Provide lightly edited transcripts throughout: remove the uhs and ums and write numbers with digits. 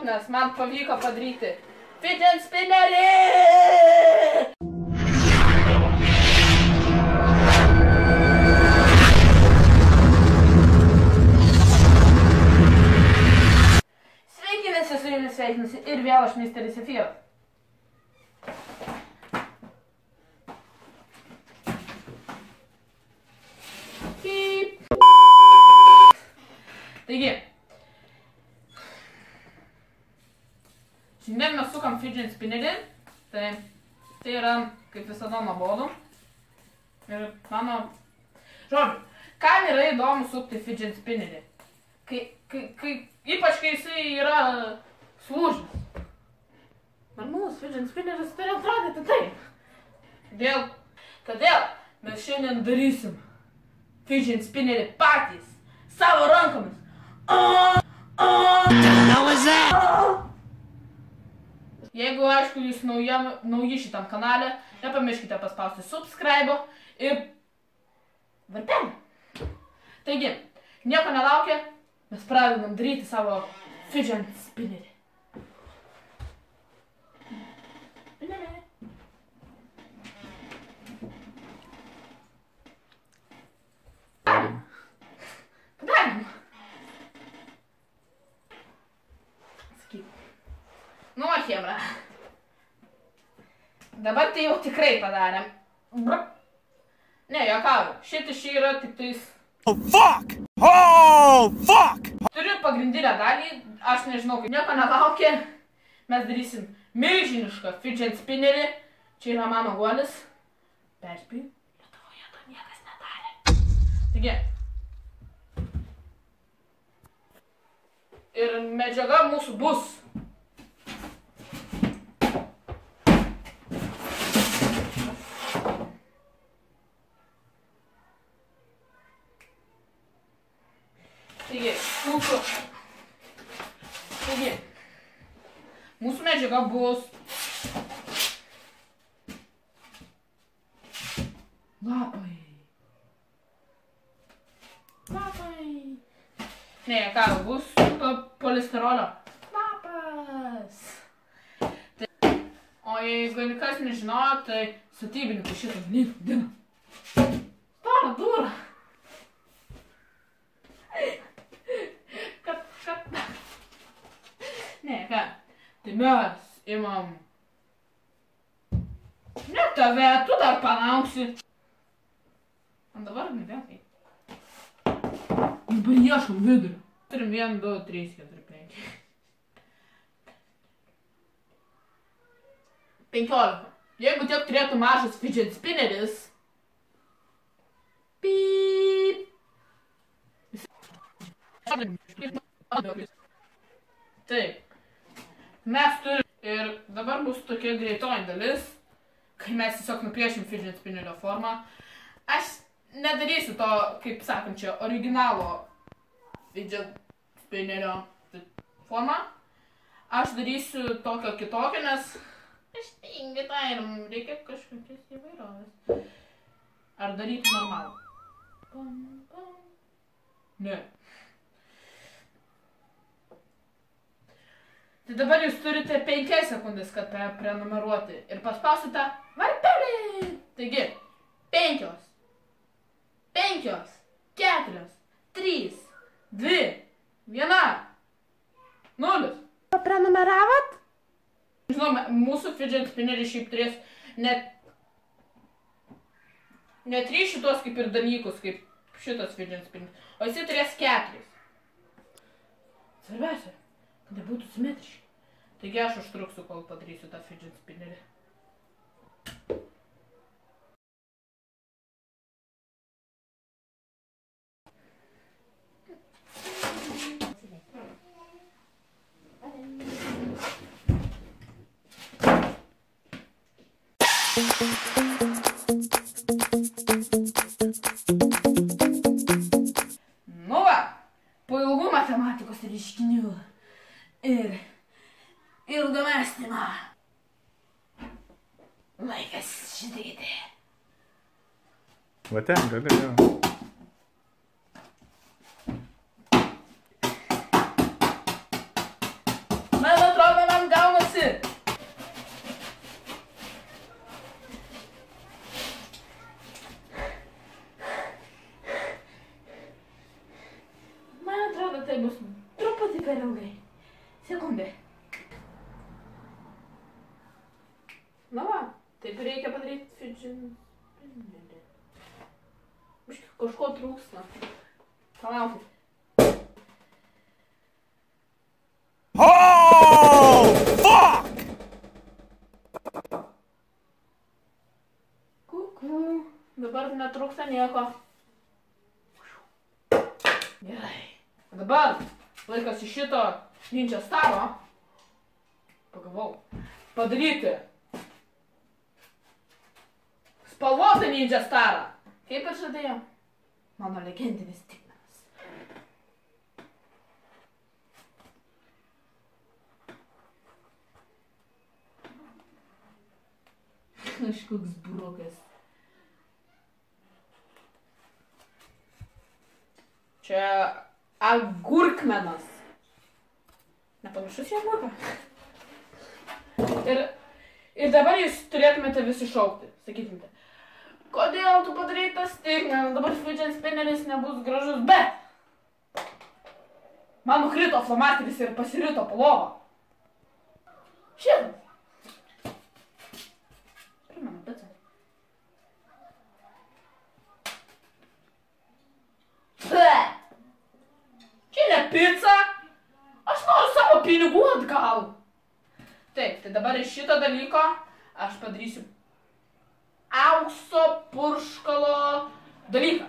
nes man pavyko padaryti fidget spinnerį! Sveiki visi, su jumis sveikinasi ir vėl aš Misteris Zefyras. Taigi, šiandien mes sukam fidget spinnerį, tai yra kaip visada nuobodu. Ir mano, žodžiu, kam yra įdomu sukti fidget spinnerį? Ypač kai jisai yra slūžęs. Normalus fidget spinneris turi atrodyti taip. Todėl mes šiandien darysim fidget spinnerį patys, savo rankomis. Jeigu, aišku, jūs nauji šitam kanale, nepamirškite paspausti subscribe ir varpelį. Taigi, nieko nelaukia, mes pradedam daryti savo fidget spinnerį. Padarom. Nu, chebra. Dabar tai jau tikrai padarėm. Ne, juokauju. Šitas yra tik tais... Oh, fuck! Oh, fuck! Turiu pagrindinę dalį. Aš nežinau, kaip nieko nelaukia. Mes darysim milžinišką fidget spinnerį. Čia yra mano guolis. Perspėju. Lietuvoje to niekas nedarė. Taigi. Ir medžiaga mūsų bus... Taigi, mūsų medžiaga bus lapai. Ne, ką, bus polisterolio lapas. O jeigu kas nežinojo, tai statybininkų šitą vadina. Stara dūra. Ne, ką, tai mes imam... Ne tave, tu dar palauksi. O dabar nebėgai. Dabar ieškam vidurio. Turim 1, 2, 3, 4, 5. 15. Jeigu tiek turėtų mažas fidget spinneris... Pyp. Taip. Mes turim ir dabar bus tokia greitoji dalis, kai mes tiesiog nupiešim fidget spinnerio formą. Aš nedarysiu to, kaip sakant, čia originalo fidget spinnerio formą. Aš darysiu tokio kitokio, nes aš tingiu tą ir reikia kažkokios įvairovės. Ar daryti normalų? Ne. Tai dabar jūs turite 5 sekundės, kad prenumeruoti ir paspausite varpelį. Taigi, 5, 4, 3, 2, 1, 0. Prenumeravot? Žinau, mūsų fidget spinnerį šiaip turės net 3 šitos kaip ir dalykus, kaip šitas fidget spinneris, o jisai turės 4. Svarbiausia, kad nebūtų simetriški. Taigi aš užtruksiu, kol padarysiu tą fidget spinnerį. Nu va, po ilgų matematikos reiškinių ir ilgo mąstymo laikas šityti. Va ten gali jau. Mano Sekundė. Na va, taip reikia padaryti fidžin spinnerį. Kažko trūksta. Palaukit. Oh, fuck! Kuku. Dabar netrūksta nieko. Gerai. Dabar laikas iš šito Ninja Staro pagavau padaryti spalvotą Ninja Starą. Kaip ir žadėjau, mano legendinis Stigmenas. Kažkoks brokas. Čia agurkmenas. Nepanašus į agurką. Ir dabar jūs turėtumėte visi šaukti. Sakytumėte, kodėl tu padarai tą Stigmeną, dabar fidžin spinneris nebus gražus, bet man nukrito flomasteris ir pasirito po lovą. Šitas. Primenu, pica. Čia ne pica. Aš noriu savo pinigų atgal. Taip, tai dabar iš šito dalyko aš padarysiu aukso purškalo dalyką.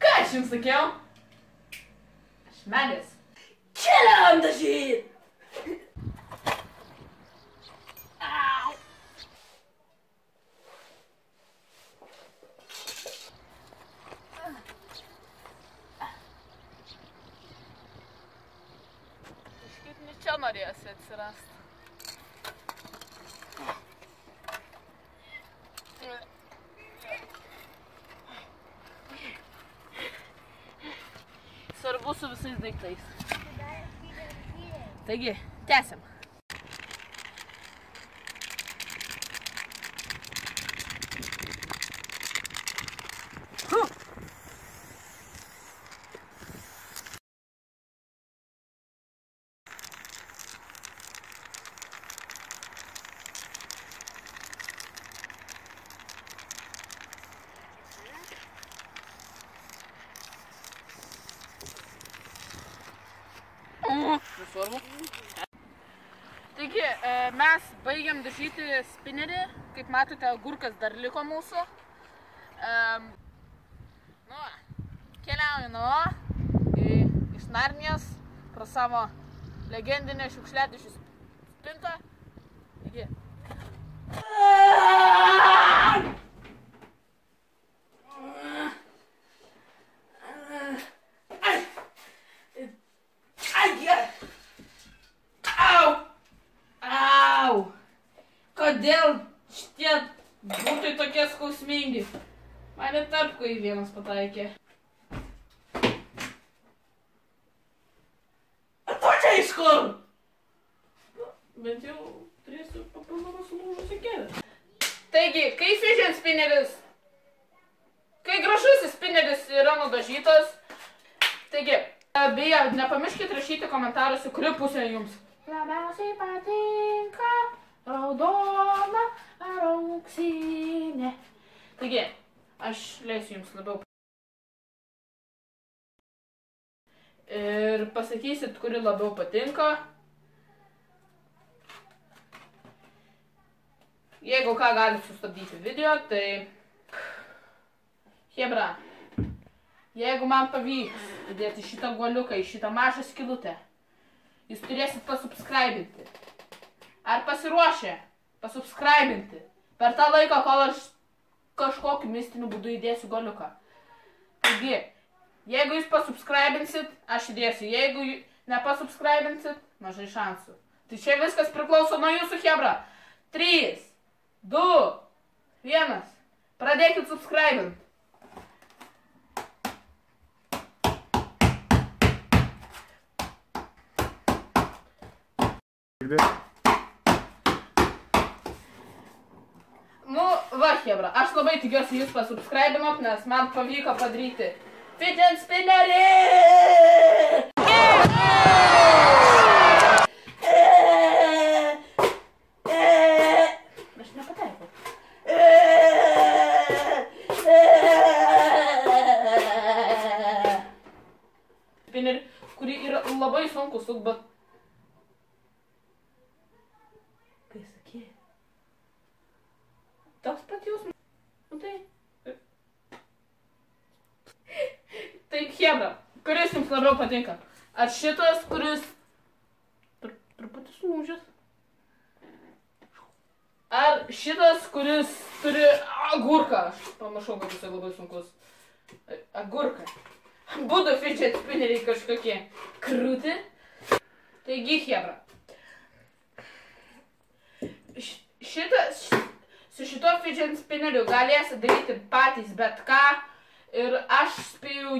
Ką aš jums sakiau? Aš meilės. Keliam dažyt! Čia norėsi atsirasti. Svarbu su visais daiktais. Taigi, tęsiam. Nesvarbu. Taigi, mes baigiam dažyti spinnerį. Kaip matote, agurkas dar liko mūsų. Keliauju iš Narnijos pro savo legendinę šiukšliadėžių spintą. Taigi. Kodėl šitie būtai tokie skausmingi? Mane tarpko į vienas pataikė. Tu čia iš kur? Bet jau turėsiu papildomą sulūžusią kėdę. Taigi, kai fidžin spinneris, kai gražusis spinneris yra nudažytas, taigi, beje, nepamirškit rašyti komentaruose, kuri pusė jums labiausiai patinka. Raudona ar auksinė. Taigi, aš leisiu jums labiau. Ir pasakysit, kuri labiau patinka. Jeigu ką galit sustabdyti video, tai... Hebra, jeigu man pavyks įdėti šitą guoliuką į šitą mažą skylutę, jūs turėsit pasubscribinti. Ar pasiruošę pasubscribinti per tą laiką, kol aš kažkokiu mistiniu būdu įdėsiu guoliuką. Taigi, jeigu jūs pasubscribinsit, aš įdėsiu. Jeigu nepasubscribinsit, mažai šansų. Tai čia viskas priklauso nuo jūsų, hebra. 3, 2, 1. Pradėkit subscribint. Nu, va, hebra, aš labai tikiuosi jūs pasubscribinot, nes man pavyko padaryti fidget spinnerį! Aš nepataikau. Spinnerį, kurį yra labai sunku suk, bet... Kai sakė? Toks pat jausmas. Nu tai... Tai chebra, kuris jums labiau patinka? Ar šitas, kuris... Truputį sulūžęs? Ar šitas, kuris turi agurką? Aš pamašau, kad jisai labai sunkus. Agurką. Būtų fidget spinneriai kažkokie krūti. Taigi, chebra. Su šito fidget spinneriu galėsi daryti patys bet ką. Ir aš spėjau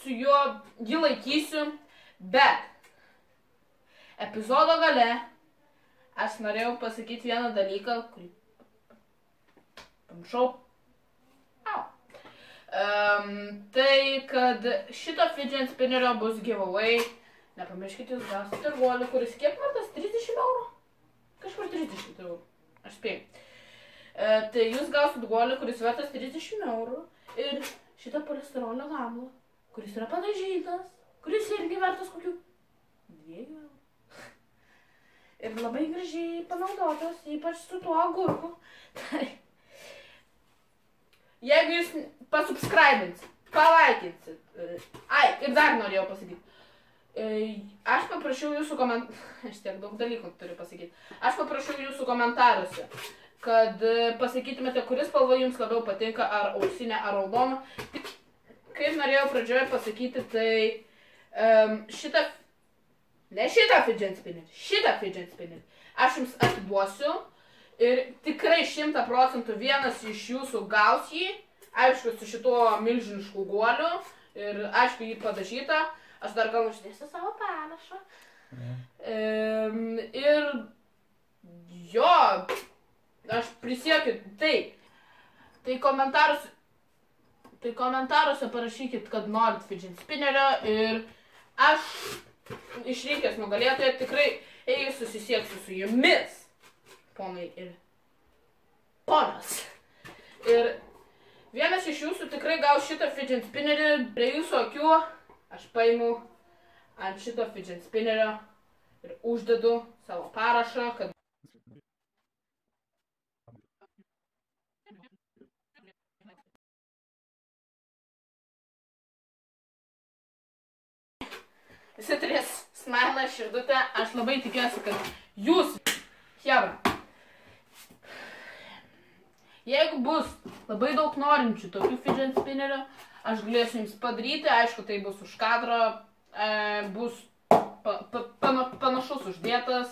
su juo jį laikysiu. Bet epizodo gale aš norėjau pasakyti vieną dalyką, kurį pamiršau. Tai, kad šito fidget spinnerio bus giveaway. Nepamirškite, jūs gausite ruolį, kuris kiek vardas? 30 eurų? Kažkur 30 eurų. Aš spėjau. Tai jūs gausite ruolį, kuris vertas 30 eurų. Ir šitą polisterolio gamalą, kuris yra padažytas, kuris irgi vertas kokių 2 eurų. Ir labai gražiai panaudotas, ypač su tuo agurku. Tai... Jeigu jūs pasubscribinsit, palaikinsit, ir dar norėjau pasakyti, aš paprašiau jūsų aš tiek daug dalykų turiu pasakyti, aš paprašiau jūsų komentaruose, kad pasakytumėte, kuris spalva jums labiau patinka, ar auksinė, ar raudona. Kaip norėjau pradžioje pasakyti, tai šitą fidget spinnerį aš jums atiduosiu. Ir tikrai 100% vienas iš jūsų gaus jį, aišku, su šituo milžinišku guoliu, ir aišku, jį padažyta. Aš dar gal uždėsiu savo parašą. Ir jo, aš prisiekiu, tai komentaruose parašykit, kad norit fidget spinnerio, ir aš išrinkęs nugalėtoją tikrai susisieksiu su jumis. Ponai ir ponas. Ir vienas iš jūsų tikrai gaus šitą fidget spinnerį. Prie jūsų akių aš paimu ant šito fidget spinnerio ir uždedu savo parašą, kad... Visi turės smailą, širdutę. Aš labai tikiuosi, kad jūs, chebra, jeigu bus labai daug norinčių tokių fidget spinnerių, aš galėsiu jums padaryti, aišku, tai bus už kadro, bus panašus uždėtas,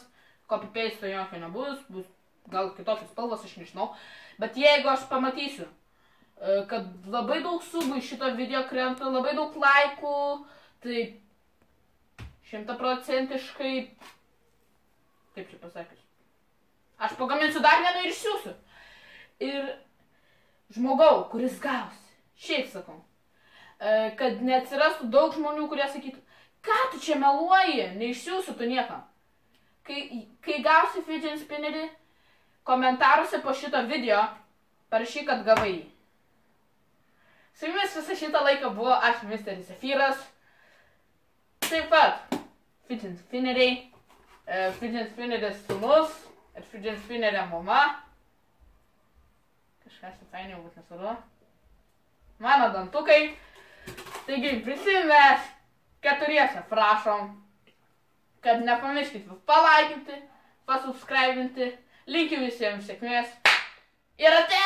copy-paste jokio nebus, bus gal kitokios spalvos, aš nežinau, bet jeigu aš pamatysiu, kad labai daug subų iš šito video krenta, labai daug laikų, tai 100%, kaip čia pasakius, aš pagaminsiu dar vieną ir išsiųsiu. Ir žmogau, kuris gausi, šiaip sakau, kad neatsirastų daug žmonių, kurie sakytų, ką tu čia meluoji, neišsiųsiu tu niekam. Kai gausi fidget spinnerį, komentaruose po šito video parašyk, kad gavai jį. Su jumis visą šitą laiką buvo aš, Misteris Zefyras. Taip pat fidget spinneriai, fidget spinneris sūnus ir fidget spinnerio mama. Kažkas čia fainiai būt nesvarbu. Mano dantukai. Taigi visi mes keturiese prašom, kad nepamirškit palaikinti, pasubscribinti. Linkiu visiems sėkmės. Ir ate!